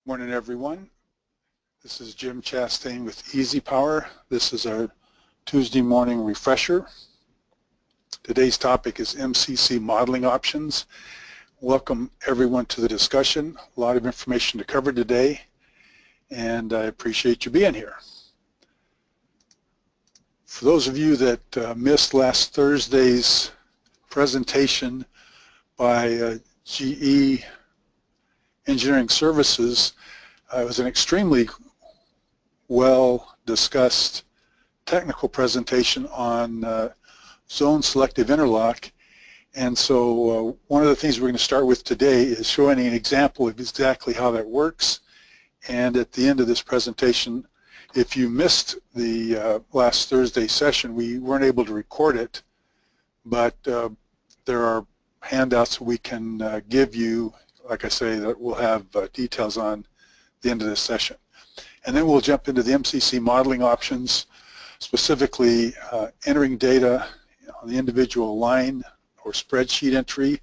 Morning, everyone. This is Jim Chastain with EasyPower. This is our Tuesday morning refresher. Today's topic is MCC modeling options. Welcome everyone to the discussion. A lot of information to cover today, and I appreciate you being here. For those of you that missed last Thursday's presentation by GE Engineering Services, it was an extremely well discussed technical presentation on zone selective interlock. And so one of the things we're going to start with today is showing an example of exactly how that works. And at the end of this presentation, if you missed the last Thursday session, we weren't able to record it, but there are handouts we can give you, like I say, that we'll have details on the end of this session. And then we'll jump into the MCC modeling options, specifically entering data on the individual line or spreadsheet entry,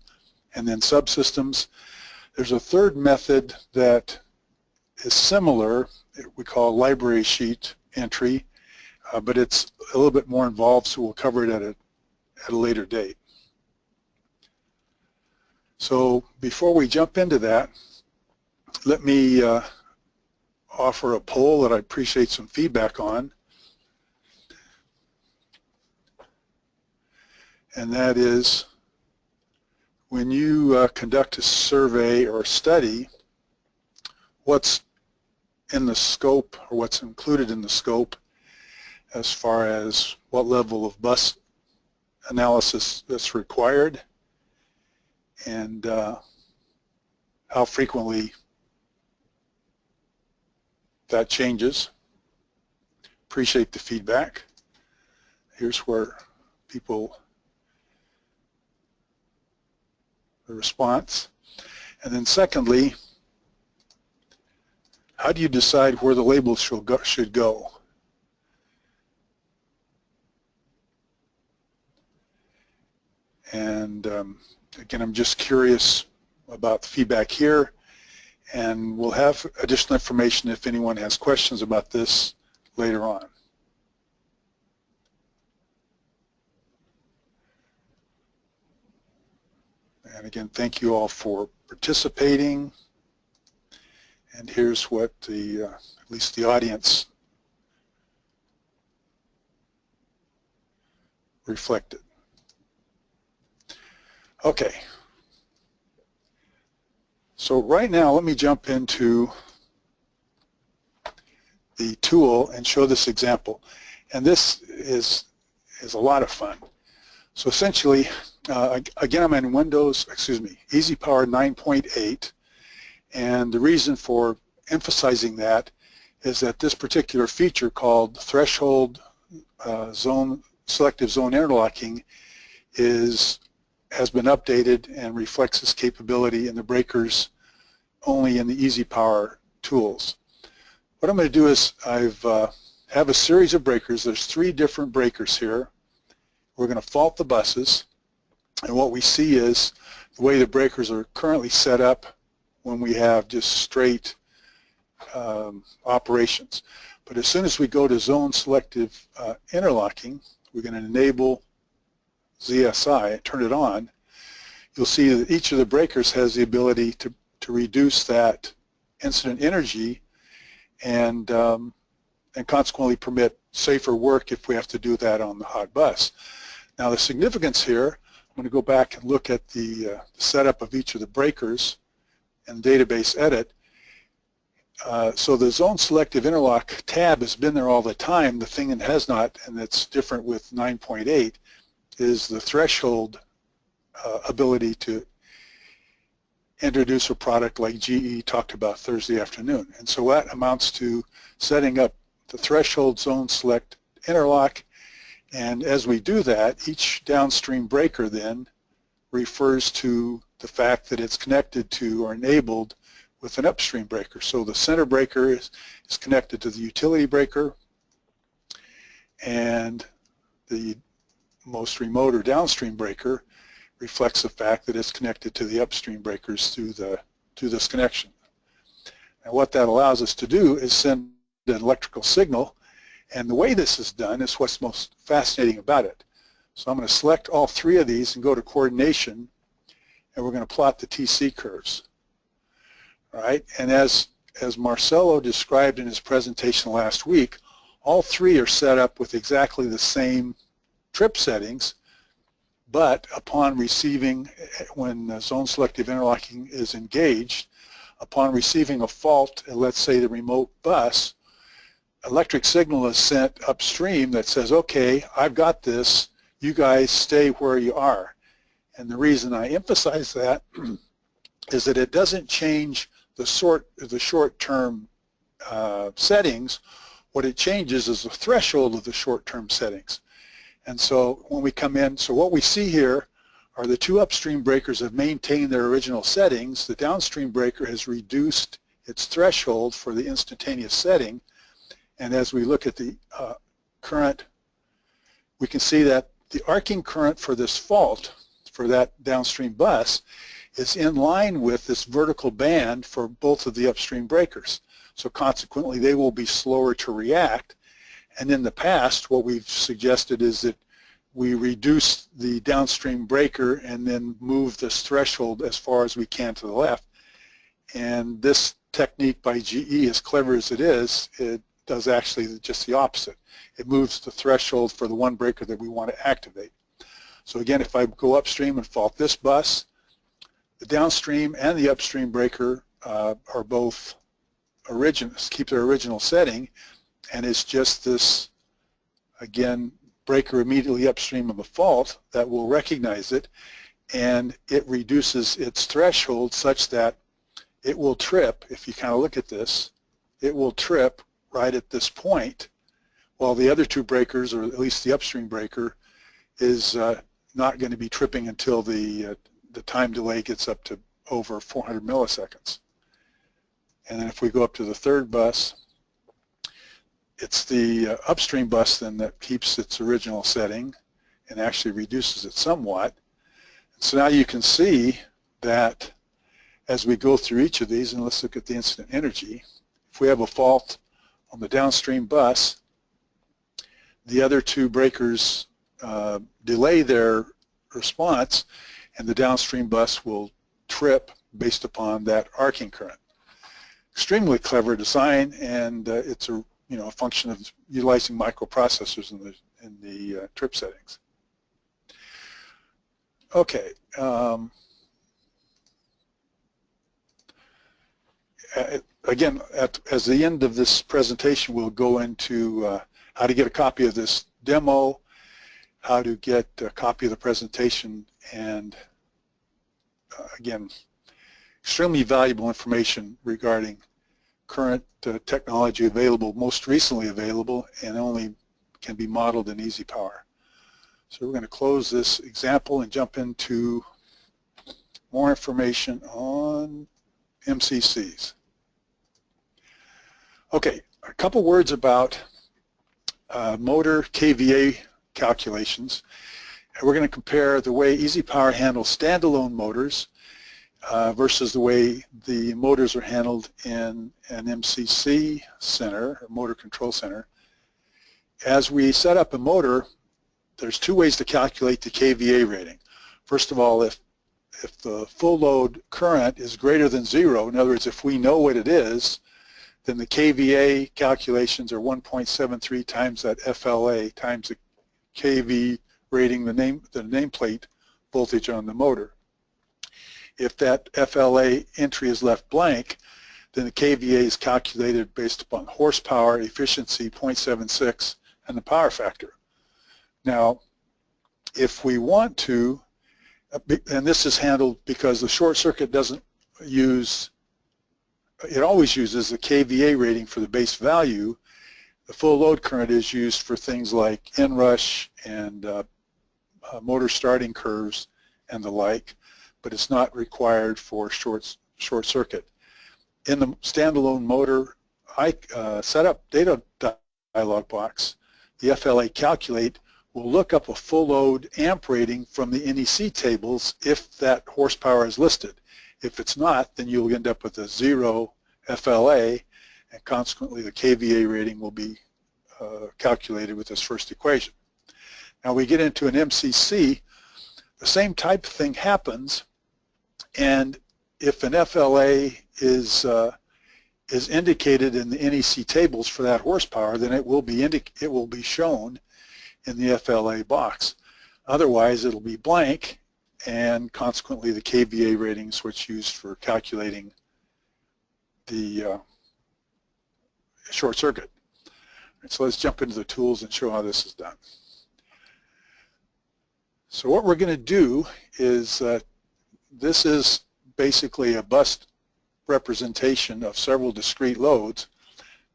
and then subsystems. There's a third method that is similar, we call library sheet entry, but it's a little bit more involved, so we'll cover it at a later date. So before we jump into that, let me offer a poll that I appreciate some feedback on. And that is, when you conduct a survey or a study, what's in the scope or what's included in the scope as far as what level of bus analysis that's required, and how frequently that changes. Appreciate the feedback. Here's where people, the response. And then secondly, how do you decide where the labels should go? And again, I'm just curious about the feedback here, and we'll have additional information if anyone has questions about this later on. And again, thank you all for participating. And here's what at least the audience reflected. Okay. So right now, let me jump into the tool and show this example. And this is a lot of fun. So essentially, again, I'm in EasyPower 9.8. And the reason for emphasizing that is that this particular feature called threshold selective zone interlocking has been updated and reflects this capability in the breakers only in the EasyPower tools. What I'm going to do is have a series of breakers. There's 3 different breakers here. We're going to fault the buses, and what we see is the way the breakers are currently set up when we have just straight operations. But as soon as we go to zone selective interlocking, we're going to enable ZSI, turn it on. You'll see that each of the breakers has the ability to reduce that incident energy and consequently permit safer work if we have to do that on the hot bus. Now the significance here, I'm going to go back and look at the setup of each of the breakers and database edit. So the zone selective interlock tab has been there all the time. The thing that has not, and that's different with 9.8, is the threshold ability to introduce a product like GE talked about Thursday afternoon. And so that amounts to setting up the threshold zone select interlock, and as we do that, each downstream breaker then refers to the fact that it's connected to or enabled with an upstream breaker. So the center breaker is connected to the utility breaker, and the most remote or downstream breaker reflects the fact that it's connected to the upstream breakers through this connection. And what that allows us to do is send an electrical signal, and the way this is done is what's most fascinating about it. So I'm going to select all three of these and go to coordination, and we're going to plot the TC curves. All right, and as Marcelo described in his presentation last week, all three are set up with exactly the same trip settings, but upon receiving, when zone selective interlocking is engaged, upon receiving a fault, let's say the remote bus, electric signal is sent upstream that says, okay, I've got this, you guys stay where you are. And the reason I emphasize that is that it doesn't change the short-term settings. What it changes is the threshold of the short-term settings. And so when we come in, so what we see here are the two upstream breakers have maintained their original settings. The downstream breaker has reduced its threshold for the instantaneous setting. And as we look at the current, we can see that the arcing current for this fault, for that downstream bus, is in line with this vertical band for both of the upstream breakers. So consequently, they will be slower to react. And in the past, what we've suggested is that we reduce the downstream breaker and then move this threshold as far as we can to the left. And this technique by GE, as clever as it is, it does actually just the opposite. It moves the threshold for the one breaker that we want to activate. So again, if I go upstream and fault this bus, the downstream and the upstream breaker are both keep their original setting, and it's just this, again, breaker immediately upstream of the fault that will recognize it, and it reduces its threshold such that it will trip. If you kind of look at this, it will trip right at this point, while the other two breakers, or at least the upstream breaker, is not going to be tripping until the time delay gets up to over 400 milliseconds. And then if we go up to the third bus, it's the upstream bus then that keeps its original setting and actually reduces it somewhat. So now you can see that as we go through each of these, and let's look at the incident energy, if we have a fault on the downstream bus, the other two breakers delay their response, and the downstream bus will trip based upon that arcing current. Extremely clever design, and it's a a function of utilizing microprocessors in the trip settings. Okay. Again, as the end of this presentation, we'll go into how to get a copy of this demo, how to get a copy of the presentation, and again, extremely valuable information regarding current technology available, most recently available, and only can be modeled in EasyPower. So we're going to close this example and jump into more information on MCCs. Okay, a couple words about motor KVA calculations. We're going to compare the way EasyPower handles standalone motors versus the way the motors are handled in an MCC center, or motor control center. As we set up a motor, there's two ways to calculate the KVA rating. First of all, if the full load current is greater than 0, in other words, if we know what it is, then the KVA calculations are 1.73 times that FLA times the KV rating, the nameplate voltage on the motor. If that FLA entry is left blank, then the KVA is calculated based upon horsepower, efficiency, 0.76, and the power factor. Now, if we want to, and this is handled because the short circuit doesn't use, it always uses the KVA rating for the base value. The full load current is used for things like inrush and motor starting curves and the like, but it's not required for short circuit. In the standalone motor setup data dialog box, the FLA calculate will look up a full load amp rating from the NEC tables if that horsepower is listed. If it's not, then you'll end up with a 0 FLA, and consequently the KVA rating will be calculated with this first equation. Now we get into an MCC, the same type of thing happens, and if an FLA is indicated in the NEC tables for that horsepower, then it will be shown in the FLA box. Otherwise, it'll be blank, and consequently the KVA rating is what's used for calculating the short circuit. Right, so let's jump into the tools and show how this is done. So what we're going to do is, this is basically a bus representation of several discrete loads,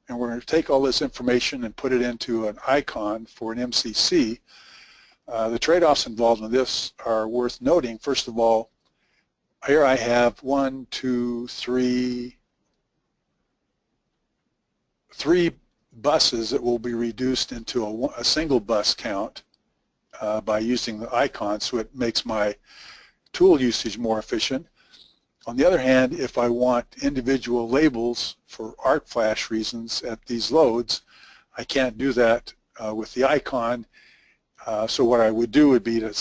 and we're going to take all this information and put it into an icon for an MCC. The trade-offs involved in this are worth noting. First of all, here I have three buses that will be reduced into a single bus count by using the icon, so it makes my tool usage more efficient. On the other hand, if I want individual labels for arc flash reasons at these loads, I can't do that with the icon. So what I would do would be to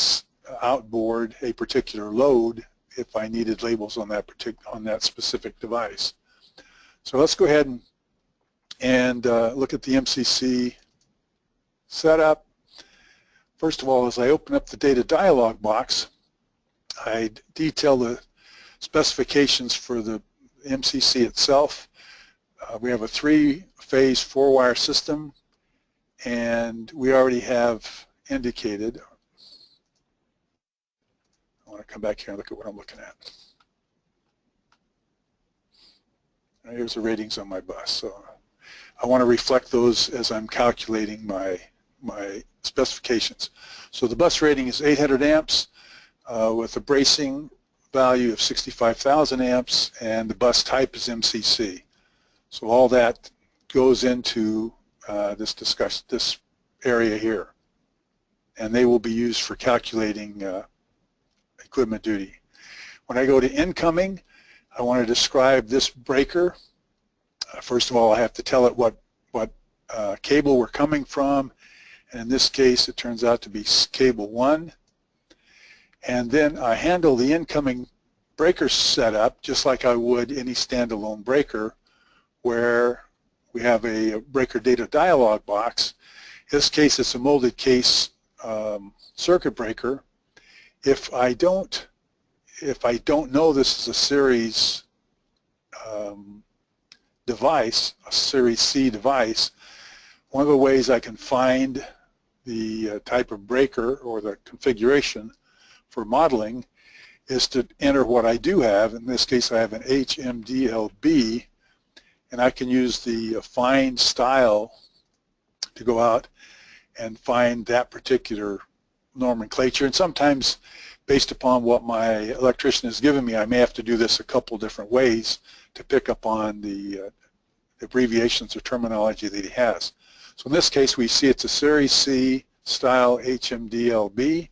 outboard a particular load if I needed labels on that specific device. So let's go ahead and look at the MCC setup. First of all, as I open up the data dialog box, I detail the specifications for the MCC itself. We have a 3-phase 4-wire system, and we already have indicated. I want to come back here and look at what I'm looking at. Here's the ratings on my bus. So I want to reflect those as I'm calculating my specifications. So the bus rating is 800 amps with a bracing value of 65,000 amps, and the bus type is MCC. So all that goes into this area here, and they will be used for calculating equipment duty. When I go to incoming, I want to describe this breaker. First of all, I have to tell it what cable we're coming from, and in this case it turns out to be cable 1. And then I handle the incoming breaker setup just like I would any standalone breaker, where we have a breaker data dialog box. In this case, it's a molded case circuit breaker. If I don't know this is a series device, a series C device, one of the ways I can find the type of breaker or the configuration for modeling is to enter what I do have. In this case, I have an HMDLB, and I can use the find style to go out and find that particular nomenclature. And sometimes, based upon what my electrician has given me, I may have to do this a couple different ways to pick up on the abbreviations or terminology that he has. So in this case, we see it's a Series C style HMDLB.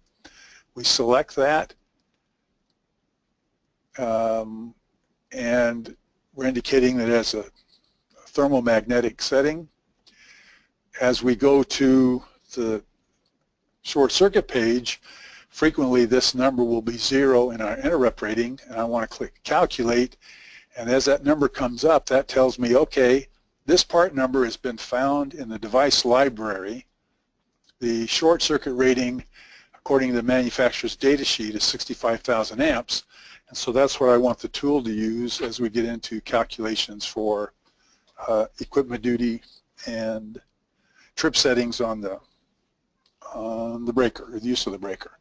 We select that, and we're indicating that it has a thermomagnetic setting. As we go to the short circuit page, frequently this number will be 0 in our interrupt rating, and I want to click calculate, and as that number comes up, that tells me, okay, this part number has been found in the device library. The short circuit rating, according to the manufacturer's data sheet, is 65,000 amps, and so that's what I want the tool to use as we get into calculations for equipment duty and trip settings on the breaker, or the use of the breaker.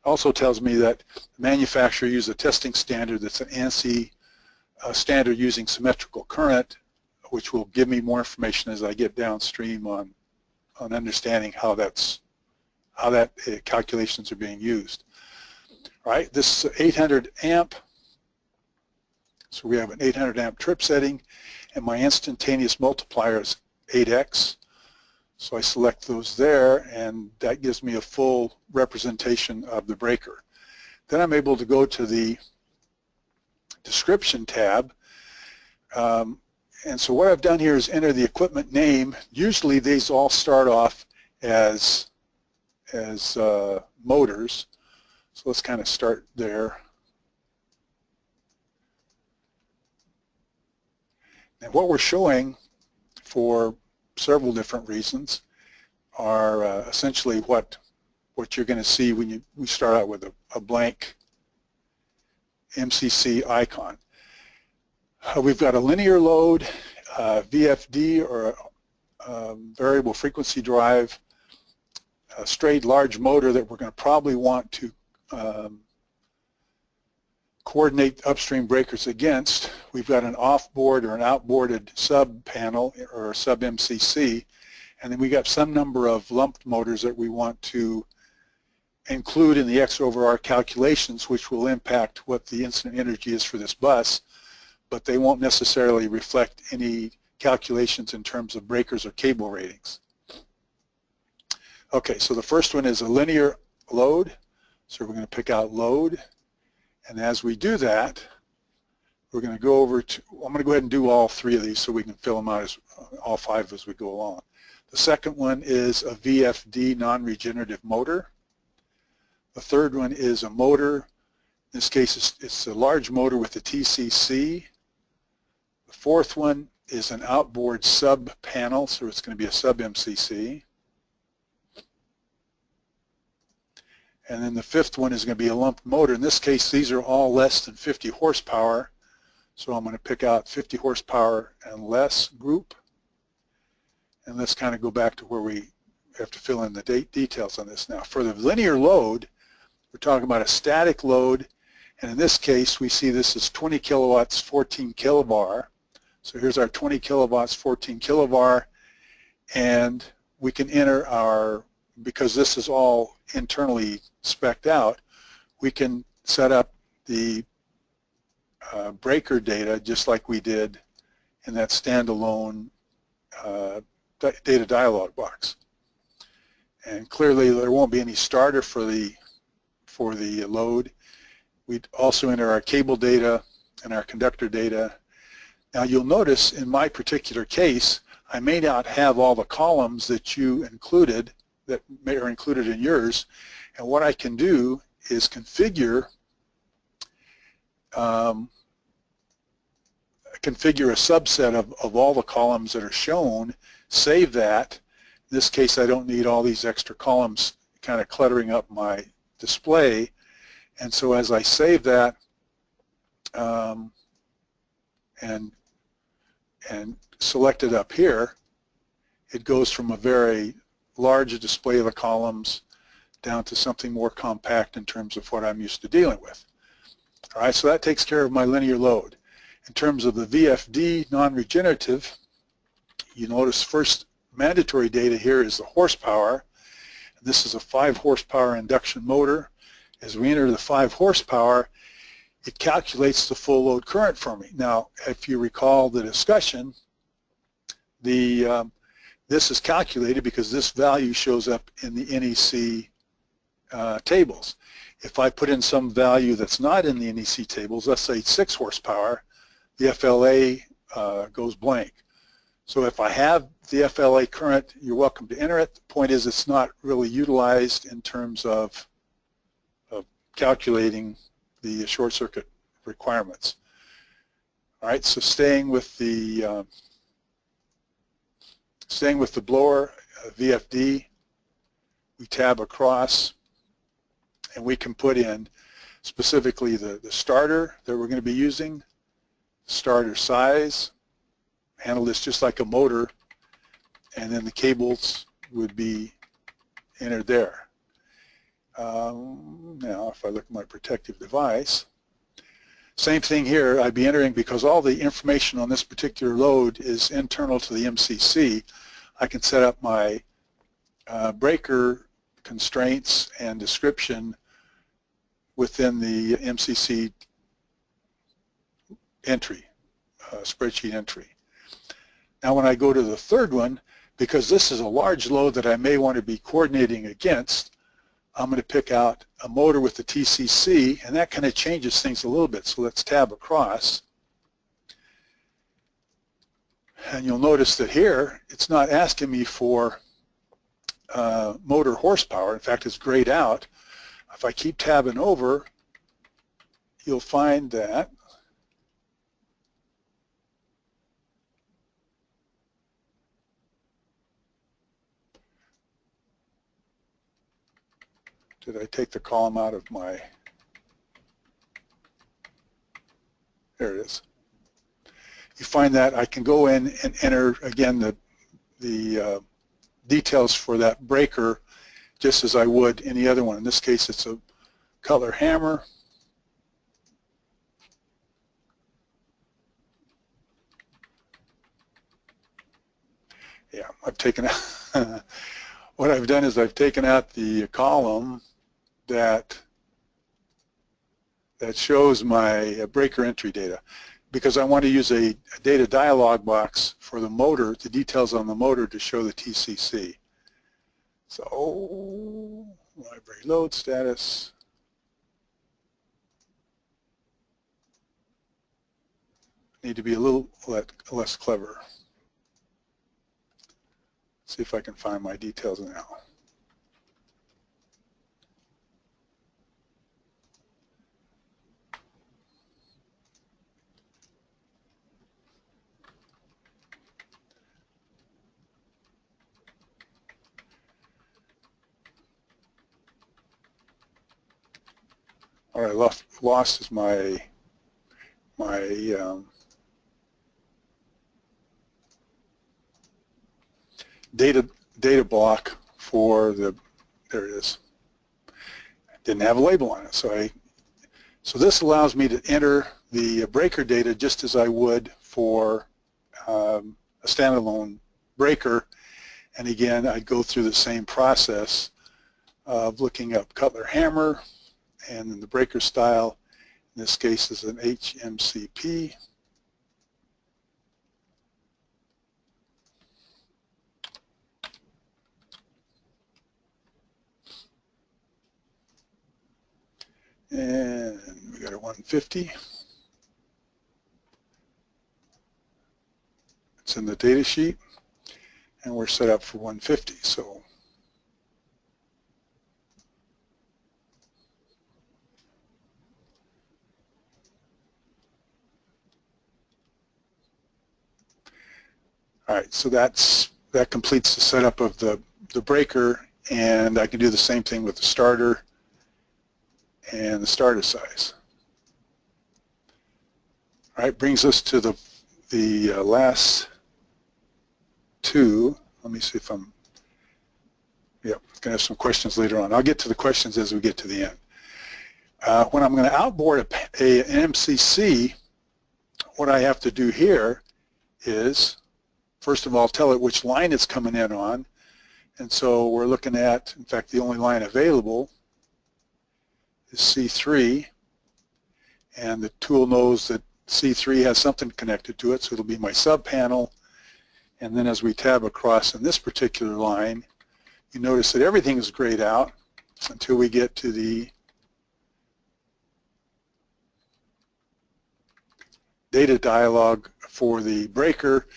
It also tells me that the manufacturer used a testing standard that's an ANSI standard using symmetrical current, which will give me more information as I get downstream on understanding how that calculations are being used. All right, this is 800 amp, so we have an 800 amp trip setting, and my instantaneous multiplier is 8x. So I select those there, and that gives me a full representation of the breaker. Then I'm able to go to the description tab. And so what I've done here is enter the equipment name. Usually these all start off as motors. So let's kind of start there. And what we're showing for several different reasons are essentially what you're going to see when we start out with a blank MCC icon. We've got a linear load, VFD or variable frequency drive, a straight large motor that we're going to probably want to coordinate upstream breakers against. We've got an off-board or an outboarded sub panel or sub MCC, and then we got some number of lumped motors that we want to include in the X over R calculations, which will impact what the incident energy is for this bus, but they won't necessarily reflect any calculations in terms of breakers or cable ratings. Okay, so the first one is a linear load, so we're going to pick out load, and as we do that, we're going to go over to, I'm going to go ahead and do all three of these so we can fill them out as all five as we go along. The second one is a VFD non-regenerative motor. The third one is a motor. In this case, it's a large motor with a TCC. The fourth one is an outboard sub panel, so it's going to be a sub MCC. And then the fifth one is going to be a lumped motor. In this case, these are all less than 50 horsepower. So I'm going to pick out 50 horsepower and less group. And let's kind of go back to where we have to fill in the details on this now. For the linear load, we're talking about a static load. And in this case, we see this is 20 kilowatts, 14 kilovar. So here's our 20 kilowatts, 14 kilovar. And we can enter our, because this is all internally spec'd out, we can set up the breaker data just like we did in that standalone data dialog box. And clearly there won't be any starter for the load. We'd also enter our cable data and our conductor data. Now you'll notice in my particular case, I may not have all the columns that you included that are included in yours, and what I can do is configure a subset of all the columns that are shown, save that. In this case, I don't need all these extra columns kind of cluttering up my display, and so as I save that and select it up here, it goes from a very large display of the columns down to something more compact in terms of what I'm used to dealing with. All right, so that takes care of my linear load. In terms of the VFD non-regenerative, you notice first mandatory data here is the horsepower. This is a 5 horsepower induction motor. As we enter the 5 horsepower, it calculates the full load current for me. Now, if you recall the discussion, this is calculated because this value shows up in the NEC tables. If I put in some value that's not in the NEC tables, let's say 6 horsepower, the FLA goes blank. So if I have the FLA current, you're welcome to enter it. The point is it's not really utilized in terms of calculating the short circuit requirements. All right, so staying with the blower VFD, we tab across and we can put in specifically the starter that we're going to be using, starter size, handle this just like a motor, and then the cables would be entered there. Now if I look at my protective device, same thing here, I'd be entering, because all the information on this particular load is internal to the MCC, I can set up my breaker constraints and description within the MCC entry, spreadsheet entry. Now when I go to the third one, because this is a large load that I may want to be coordinating against, I'm going to pick out a motor with the TCC, and that kind of changes things a little bit. So let's tab across. And you'll notice that here it's not asking me for motor horsepower. In fact, it's grayed out. If I keep tabbing over, you'll find that did I take the column out of my, there it is. You find that I can go in and enter again the details for that breaker just as I would any other one. In this case it's a color hammer. Yeah, I've taken out what I've done is I've taken out the column that shows my breaker entry data, because I want to use a data dialog box for the motor, the details on the motor, to show the TCC. So library load status. Need to be a little less clever. See if I can find my details now. All right, lost is my data block for the, there it is. Didn't have a label on it, so this allows me to enter the breaker data just as I would for a standalone breaker. And again, I'd go through the same process of looking up Cutler hammer, and then the breaker style, in this case, is an HMCP. And we got a 150. It's in the data sheet, and we're set up for 150. So all right, so that completes the setup of the breaker, and I can do the same thing with the starter and the starter size. All right, brings us to the last two. Let me see if I'm, yep, gonna have some questions later on. I'll get to the questions as we get to the end. When I'm going to outboard an MCC, what I have to do here is, first of all, tell it which line it's coming in on. And so we're looking at, in fact, the only line available is C3, and the tool knows that C3 has something connected to it, so it'll be my sub panel. And then as we tab across in this particular line, you notice that everything is grayed out until we get to the data dialog for the breaker.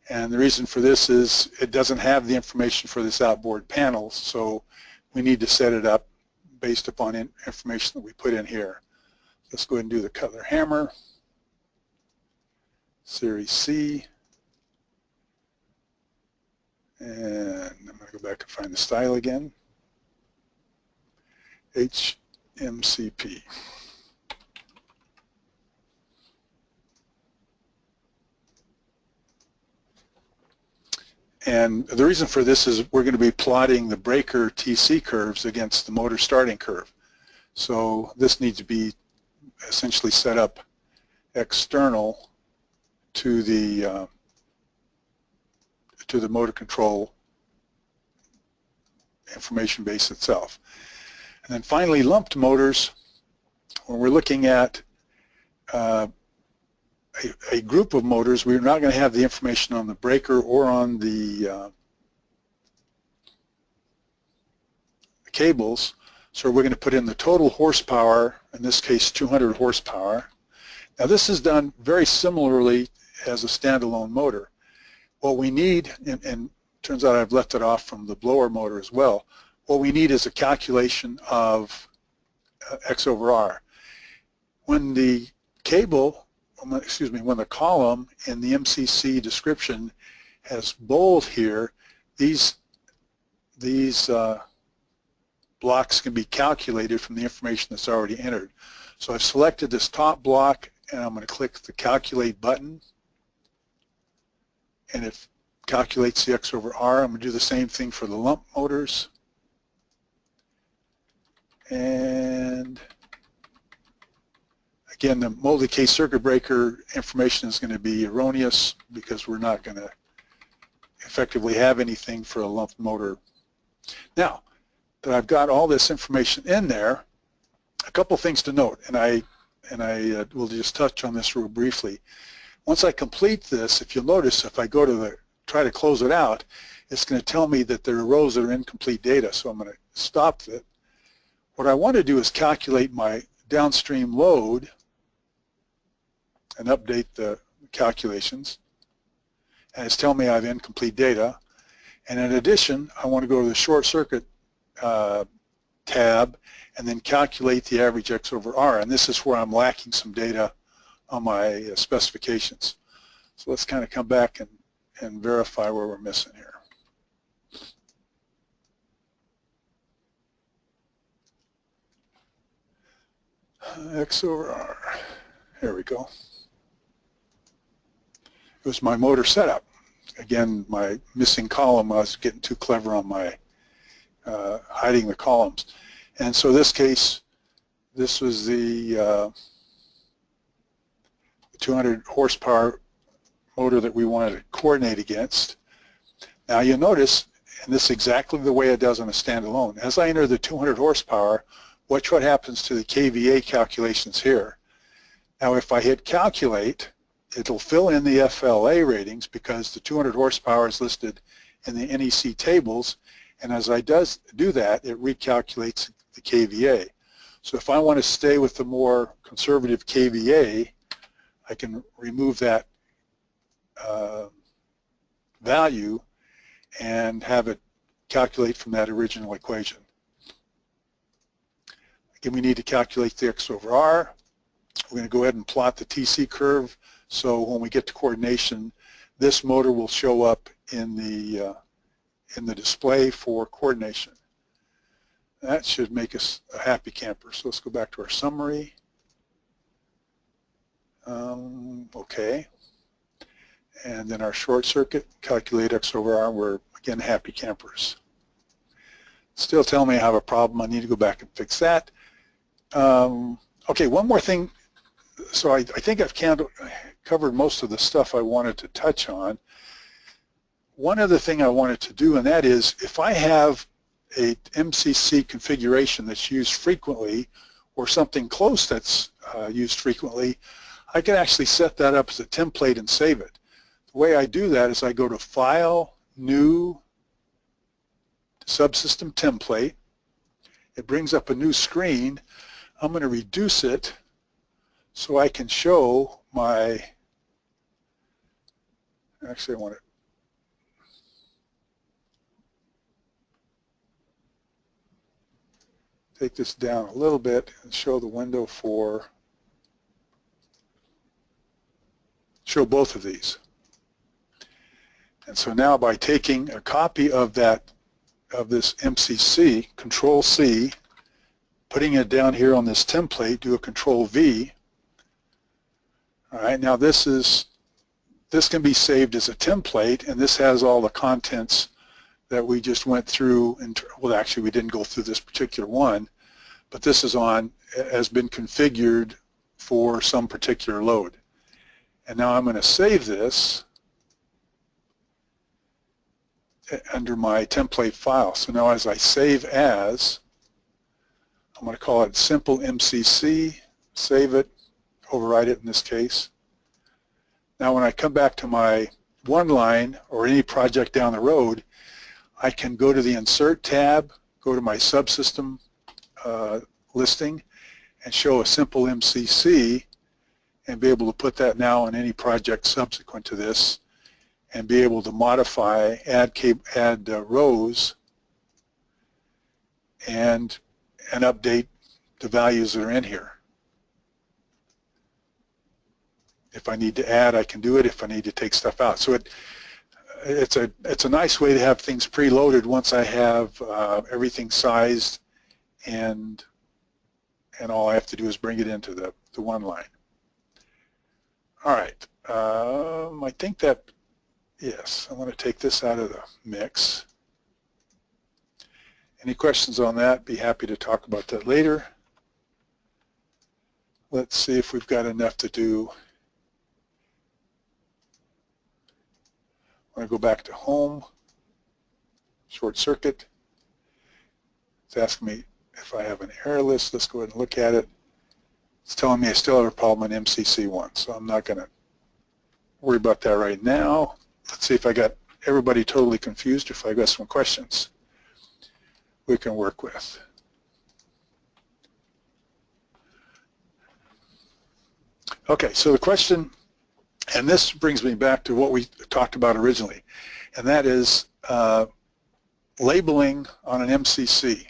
And the reason for this is it doesn't have the information for this outboard panel, so we need to set it up based upon information that we put in here. Let's go ahead and do the Cutler hammer, Series C, and I'm going to go back and find the style again, HMCP. And the reason for this is we're going to be plotting the breaker TC curves against the motor starting curve. So this needs to be essentially set up external to the motor control information base itself. And then finally, lumped motors, when we're looking at a group of motors, we're not going to have the information on the breaker or on the cables, so we're going to put in the total horsepower, in this case 200 horsepower. Now this is done very similarly as a standalone motor. what we need, and turns out I've left it off from the blower motor as well, what we need is a calculation of X over R. When the cable, excuse me, when the column in the MCC description has bold here, these blocks can be calculated from the information that's already entered. So I've selected this top block, and I'm going to click the Calculate button, and it calculates the X over R. I'm going to do the same thing for the lump motors. And again, the molded case circuit breaker information is going to be erroneous because we're not going to effectively have anything for a lump motor. Now that I've got all this information in there, a couple things to note, and I will just touch on this real briefly. Once I complete this, if you'll notice, if I go to try to close it out, it's going to tell me that there are rows that are incomplete data, so I'm going to stop it. What I want to do is calculate my downstream load and update the calculations, and it's telling me I have incomplete data. And in addition, I want to go to the short circuit tab and then calculate the average X over R, and this is where I'm lacking some data on my specifications. So let's kind of come back and verify where we're missing here. X over R, here we go. It was my motor setup. Again, my missing column, I was getting too clever on my hiding the columns. And so this case, this was the 200 horsepower motor that we wanted to coordinate against. Now you'll notice, and this is exactly the way it does on a standalone, as I enter the 200 horsepower, watch what happens to the KVA calculations here. Now if I hit calculate, it'll fill in the FLA ratings because the 200 horsepower is listed in the NEC tables, and as I do that, it recalculates the KVA. So if I want to stay with the more conservative KVA, I can remove that value and have it calculate from that original equation. Again, we need to calculate the X over R. We're going to go ahead and plot the TC curve, so when we get to coordination, this motor will show up in the display for coordination. That should make us a happy camper. So let's go back to our summary. Okay. And then our short circuit, calculate X over R, we're again happy campers. Still telling me I have a problem. I need to go back and fix that. Okay, one more thing. So I think I've covered most of the stuff I wanted to touch on. One other thing I wanted to do, and that is if I have a MCC configuration that's used frequently or something close that's used frequently, I can actually set that up as a template and save it. The way I do that is I go to File, New, Subsystem Template. It brings up a new screen. I'm going to reduce it so I can show my, actually I want to take this down a little bit and show the window for, show both of these. And so now by taking a copy of that, of this MCC, Control C, putting it down here on this template, do a Control V. All right, now this can be saved as a template, and this has all the contents that we just went through. Well, actually, we didn't go through this particular one, but this is has been configured for some particular load. And now I'm going to save this under my template file. So now as I save as, I'm going to call it Simple MCC, save it, override it in this case. Now when I come back to my one line or any project down the road, I can go to the Insert tab, go to my subsystem listing, and show a Simple MCC, and be able to put that now in any project subsequent to this, and be able to modify, add rows, and update the values that are in here. If I need to add, I can do it. If I need to take stuff out, so it's a nice way to have things preloaded once I have everything sized, and all I have to do is bring it into the one line. All right, I think that, yes, I'm going to take this out of the mix. Any questions on that? Be happy to talk about that later. Let's see if we've got enough to do. I'm going to go back to home, short circuit. It's asking me if I have an error list. Let's go ahead and look at it. It's telling me I still have a problem in MCC1, so I'm not going to worry about that right now. Let's see if I got everybody totally confused, or if I got some questions we can work with. Okay, so the question, and this brings me back to what we talked about originally, and that is labeling on an MCC.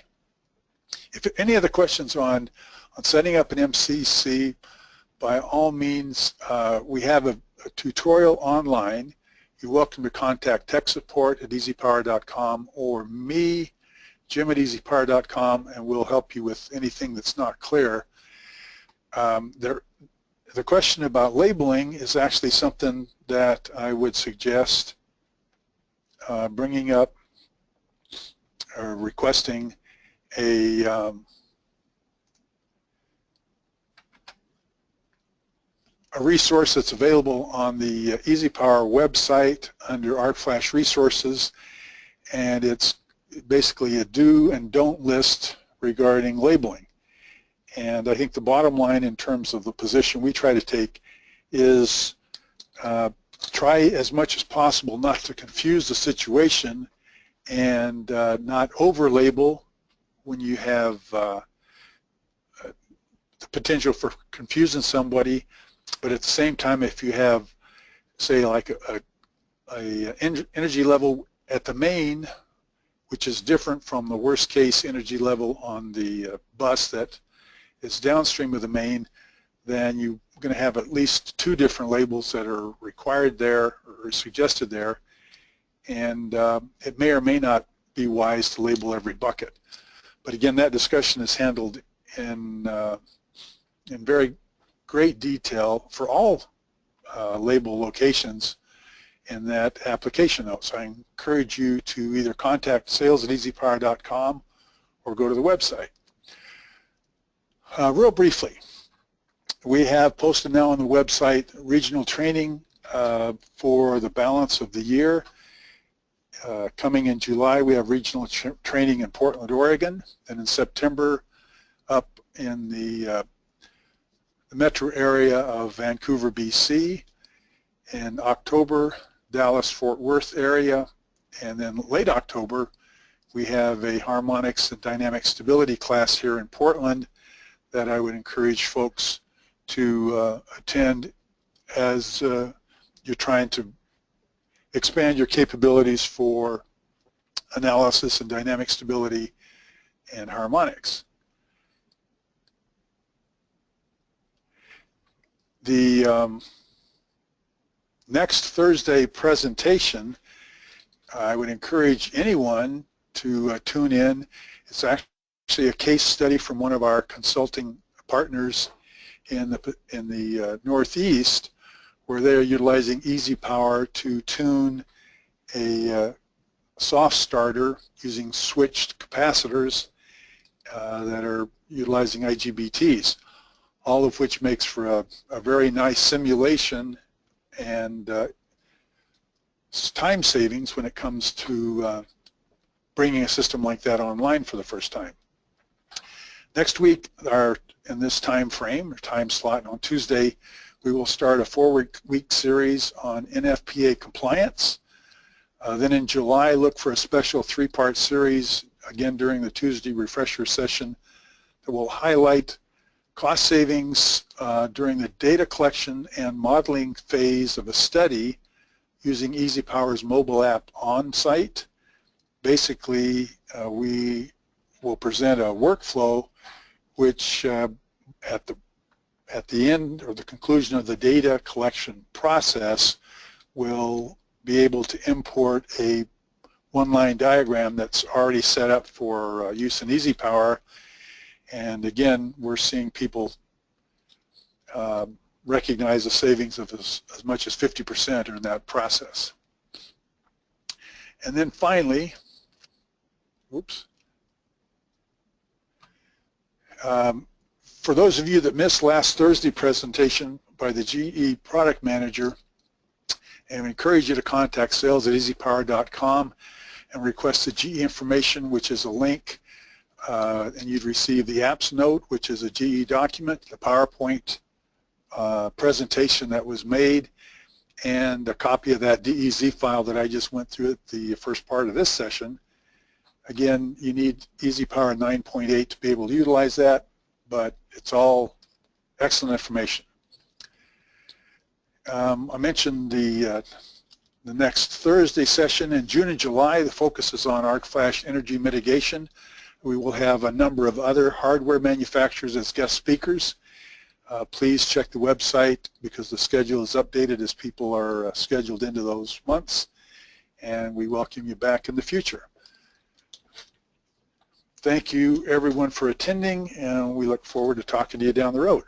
If any other questions on setting up an MCC, by all means, we have a tutorial online. You're welcome to contact tech support at easypower.com or me, Jim at easypower.com, and we'll help you with anything that's not clear. The question about labeling is actually something that I would suggest bringing up or requesting a resource that's available on the EasyPower website under ArcFlash Resources, and it's basically a do and don't list regarding labeling. And I think the bottom line in terms of the position we try to take is try as much as possible not to confuse the situation and not over-label when you have the potential for confusing somebody, but at the same time, if you have, say, like a energy level at the main, which is different from the worst case energy level on the bus that is downstream of the main, then you're going to have at least two different labels that are required there or suggested there, and it may or may not be wise to label every bucket. But again, that discussion is handled in very great detail for all label locations in that application note. So I encourage you to either contact sales@easypower.com or go to the website. Real briefly, we have posted now on the website regional training for the balance of the year. Coming in July, we have regional training in Portland, Oregon, and in September up in the metro area of Vancouver, BC. In October, Dallas-Fort Worth area, and then late October, we have a harmonics and dynamic stability class here in Portland that I would encourage folks to attend as you're trying to expand your capabilities for analysis and dynamic stability and harmonics. The next Thursday presentation, I would encourage anyone to tune in. It's actually a case study from one of our consulting partners in the Northeast, where they're utilizing EasyPower to tune a soft starter using switched capacitors that are utilizing IGBTs, all of which makes for a very nice simulation and time savings when it comes to bringing a system like that online for the first time. Next week, in this time frame or time slot on Tuesday, we will start a 4-week series on NFPA compliance. Then in July, look for a special 3-part series, again during the Tuesday refresher session, that will highlight cost savings during the data collection and modeling phase of a study using EasyPower's mobile app on site. Basically, we will present a workflow which at the end or the conclusion of the data collection process will be able to import a one-line diagram that's already set up for use in EasyPower. And again, we're seeing people recognize a savings of as much as 50% in that process. And then finally, for those of you that missed last Thursday presentation by the GE product manager, I encourage you to contact sales@easypower.com and request the GE information, which is a link, and you'd receive the apps note, which is a GE document, the PowerPoint presentation that was made, and a copy of that DEZ file that I just went through at the first part of this session. Again, you need EasyPower 9.8 to be able to utilize that, but it's all excellent information. I mentioned the next Thursday session in June and July. The focus is on arc flash energy mitigation. We will have a number of other hardware manufacturers as guest speakers. Please check the website because the schedule is updated as people are scheduled into those months, and we welcome you back in the future. Thank you everyone for attending, and we look forward to talking to you down the road.